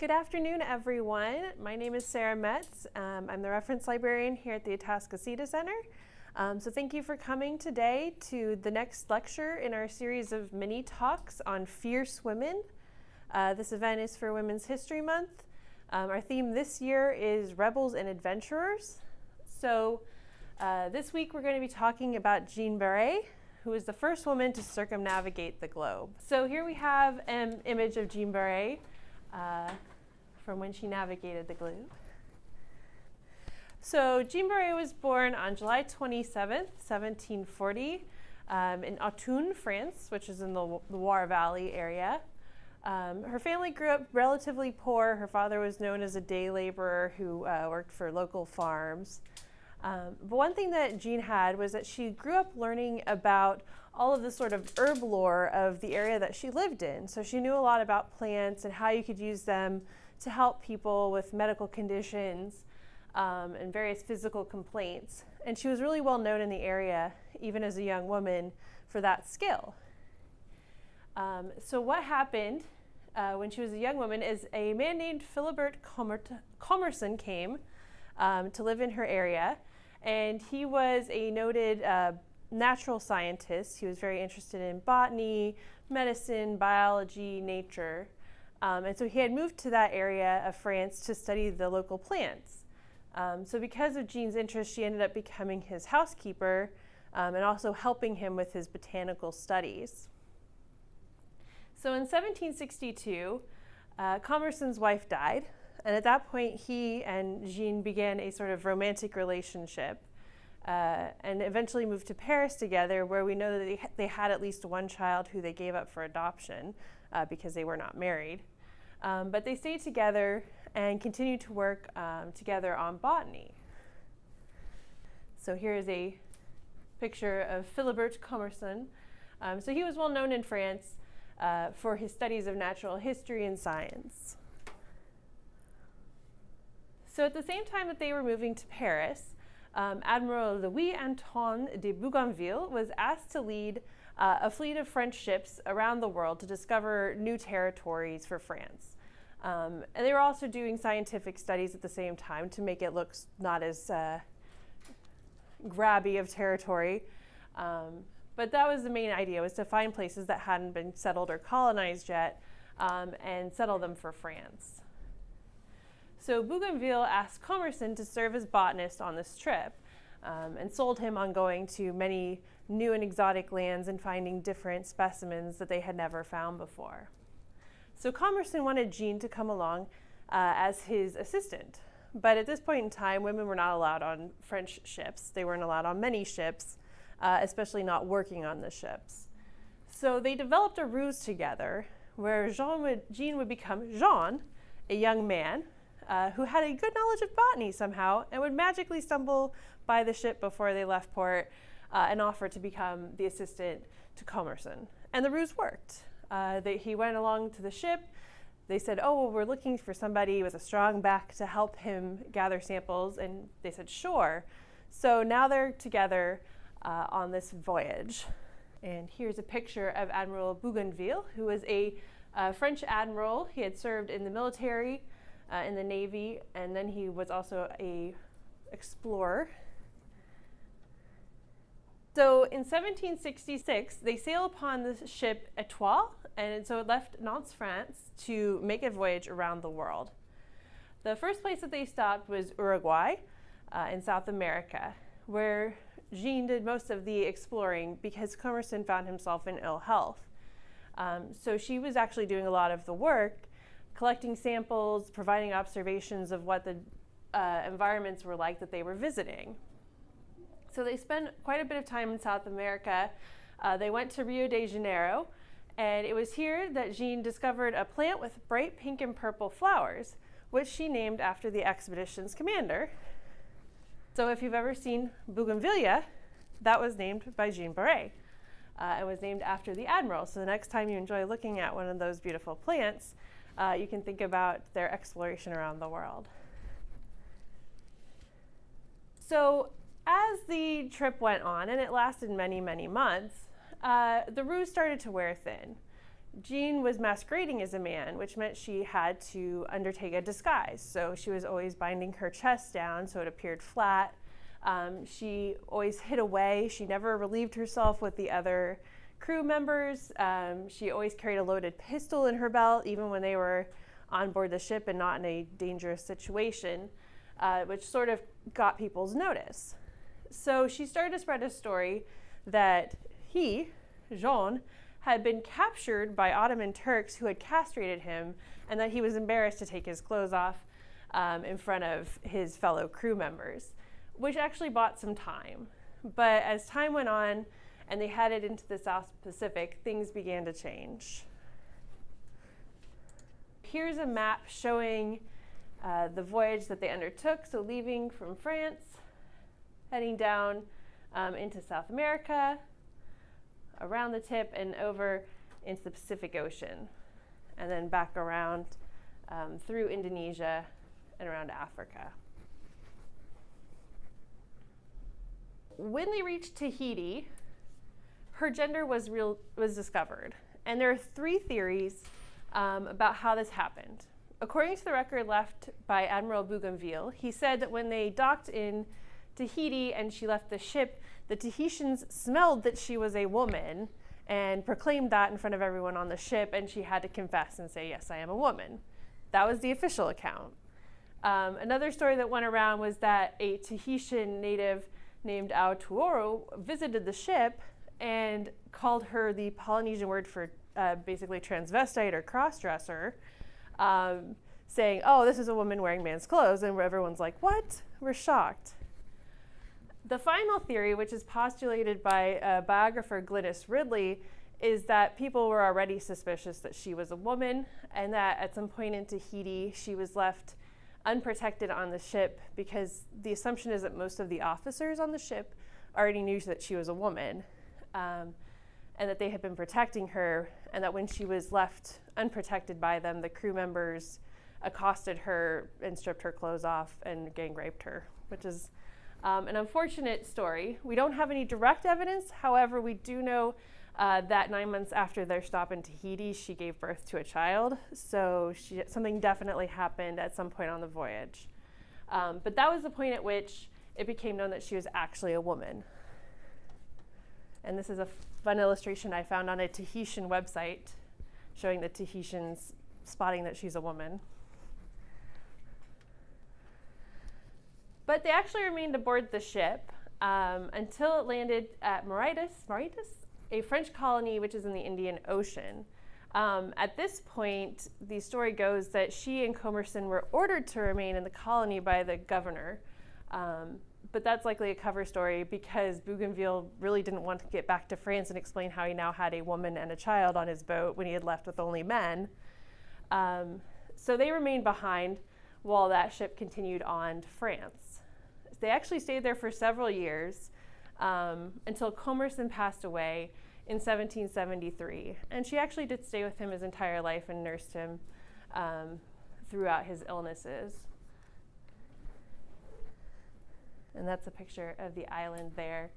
Good afternoon, everyone. My name is Sarah Metz. I'm the reference librarian here at the Atascocita Center. So thank you for coming today to the next lecture in our series of mini talks on fierce women. This event is for Women's History Month. Our theme this year is Rebels and Adventurers. So this week we're going to be talking about Jeanne, who was the first woman to circumnavigate the globe. So here we have an image of Jeanne from when she navigated the globe. So Jeanne was born on July 27th, 1740, in Autun, France, which is in the Loire Valley area. Her family grew up relatively poor. Her father was known as a day laborer who worked for local farms. But one thing that Jeanne had was that she grew up learning about all of the sort of herb lore of the area that she lived in. So she knew a lot about plants and how you could use them to help people with medical conditions and various physical complaints. And she was really well known in the area, even as a young woman, for that skill. So what happened when she was a young woman is a man named Philibert Commerson came to live in her area. And he was a noted natural scientist. He was very interested in botany, medicine, biology, nature. And so he had moved to that area of France to study the local plants. So because of Jeanne's interest, she ended up becoming his housekeeper and also helping him with his botanical studies. So in 1762, Commerson's wife died. And at that point, he and Jeanne began a sort of romantic relationship and eventually moved to Paris together, where we know that they had at least one child who they gave up for adoption because they were not married. But they stayed together and continued to work together on botany. So here is a picture of Philibert Commerson. So he was well known in France for his studies of natural history and science. So at the same time that they were moving to Paris, Admiral Louis-Antoine de Bougainville was asked to lead a fleet of French ships around the world to discover new territories for France. And they were also doing scientific studies at the same time to make it look not as grabby of territory. But that was the main idea, was to find places that hadn't been settled or colonized yet and settle them for France. So Bougainville asked Commerson to serve as botanist on this trip and sold him on going to many new and exotic lands and finding different specimens that they had never found before. So Commerson wanted Jeanne to come along as his assistant. But at this point in time, women were not allowed on French ships. They weren't allowed on many ships, especially not working on the ships. So they developed a ruse together where Jeanne would become Jean, a young man, who had a good knowledge of botany somehow and would magically stumble by the ship before they left port and offer to become the assistant to Commerson. And the ruse worked. He went along to the ship. They said, oh, well, we're looking for somebody with a strong back to help him gather samples. And they said, sure. So now they're together on this voyage. And here's a picture of Admiral Bougainville, who was a French admiral. He had served in the military, in the Navy, and then he was also an explorer. So in 1766, they sail upon the ship Etoile, and so it left Nantes, France, to make a voyage around the world. The first place that they stopped was Uruguay in South America, where Jeanne did most of the exploring because Commerson found himself in ill health. So she was actually doing a lot of the work, collecting samples, providing observations of what the environments were like that they were visiting. So they spent quite a bit of time in South America. They went to Rio de Janeiro, and it was here that Jeanne discovered a plant with bright pink and purple flowers, which she named after the expedition's commander. So if you've ever seen Bougainvillea, that was named by Jeanne. It was named after the admiral. So the next time you enjoy looking at one of those beautiful plants, you can think about their exploration around the world. So as the trip went on, and it lasted many, many months, the ruse started to wear thin. Jeanne was masquerading as a man, which meant she had to undertake a disguise. So she was always binding her chest down so it appeared flat. She always hid away. She never relieved herself with the other crew members. She always carried a loaded pistol in her belt, even when they were on board the ship and not in a dangerous situation, which sort of got people's notice. So she started to spread a story that he, Jeanne, had been captured by Ottoman Turks who had castrated him, and that he was embarrassed to take his clothes off in front of his fellow crew members, which actually bought some time. But as time went on and they headed into the South Pacific, things began to change. Here's a map showing the voyage that they undertook, so leaving from France, heading down into South America, around the tip and over into the Pacific Ocean, and then back around through Indonesia and around Africa. When they reached Tahiti, her gender was discovered, and there are 3 theories about how this happened. According to the record left by Admiral Bougainville, he said that when they docked in Tahiti and she left the ship, the Tahitians smelled that she was a woman and proclaimed that in front of everyone on the ship, and she had to confess and say, "Yes, I am a woman." That was the official account. Another story that went around was that a Tahitian native named Aotearoa visited the ship and called her the Polynesian word for basically transvestite or cross-dresser, saying, "Oh, this is a woman wearing man's clothes," and everyone's like, "What?" We're shocked. The final theory, which is postulated by biographer Glynis Ridley, is that people were already suspicious that she was a woman, and that at some point in Tahiti she was left unprotected on the ship, because the assumption is that most of the officers on the ship already knew that she was a woman, and that they had been protecting her, and that when she was left unprotected by them, the crew members accosted her and stripped her clothes off and gang raped her, which is an unfortunate story. We don't have any direct evidence. However, we do know that 9 months after their stop in Tahiti, she gave birth to a child. So something definitely happened at some point on the voyage. But that was the point at which it became known that she was actually a woman. And this is a fun illustration I found on a Tahitian website showing the Tahitians spotting that she's a woman. But they actually remained aboard the ship until it landed at Mauritius, a French colony which is in the Indian Ocean. At this point, the story goes that she and Commerson were ordered to remain in the colony by the governor. But that's likely a cover story, because Bougainville really didn't want to get back to France and explain how he now had a woman and a child on his boat when he had left with only men. So they remained behind while that ship continued on to France. They actually stayed there for several years until Commerson passed away in 1773. And she actually did stay with him his entire life and nursed him throughout his illnesses. And that's a picture of the island there.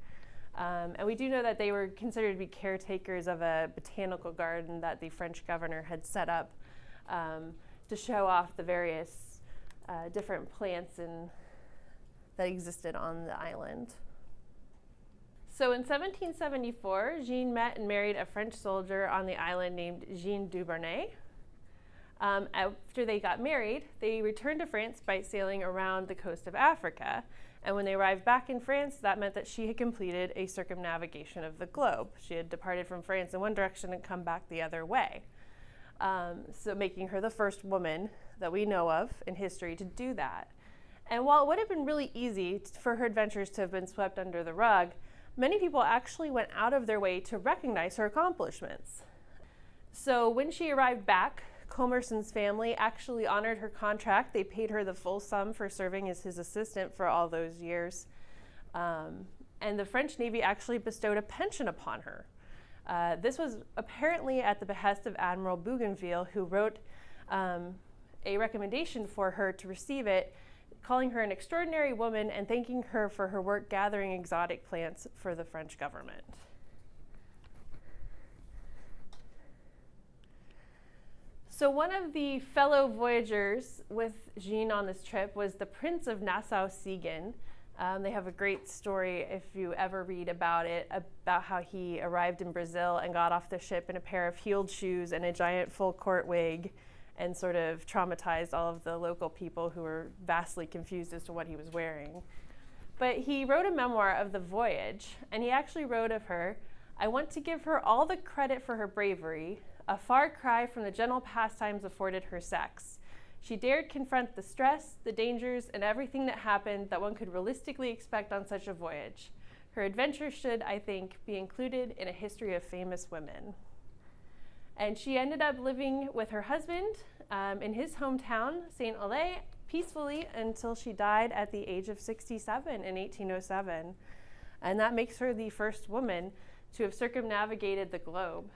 And we do know that they were considered to be caretakers of a botanical garden that the French governor had set up to show off the various different plants that existed on the island. So in 1774, Jeanne met and married a French soldier on the island named Jean Dubernay. After they got married, they returned to France by sailing around the coast of Africa. And when they arrived back in France, that meant that she had completed a circumnavigation of the globe. She had departed from France in one direction and come back the other way. So making her the first woman that we know of in history to do that. And while it would have been really easy for her adventures to have been swept under the rug, many people actually went out of their way to recognize her accomplishments. So when she arrived back, Commerson's family actually honored her contract. They paid her the full sum for serving as his assistant for all those years. And the French Navy actually bestowed a pension upon her. This was apparently at the behest of Admiral Bougainville, who wrote a recommendation for her to receive it, calling her an extraordinary woman and thanking her for her work gathering exotic plants for the French government. So one of the fellow voyagers with Jeanne on this trip was the Prince of Nassau-Siegen. They have a great story, if you ever read about it, about how he arrived in Brazil and got off the ship in a pair of heeled shoes and a giant full court wig, and sort of traumatized all of the local people who were vastly confused as to what he was wearing. But he wrote a memoir of the voyage, and he actually wrote of her, "I want to give her all the credit for her bravery, a far cry from the gentle pastimes afforded her sex. She dared confront the stress, the dangers, and everything that happened that one could realistically expect on such a voyage. Her adventure should, I think, be included in a history of famous women." And she ended up living with her husband in his hometown, St. Olay, peacefully until she died at the age of 67 in 1807. And that makes her the first woman to have circumnavigated the globe.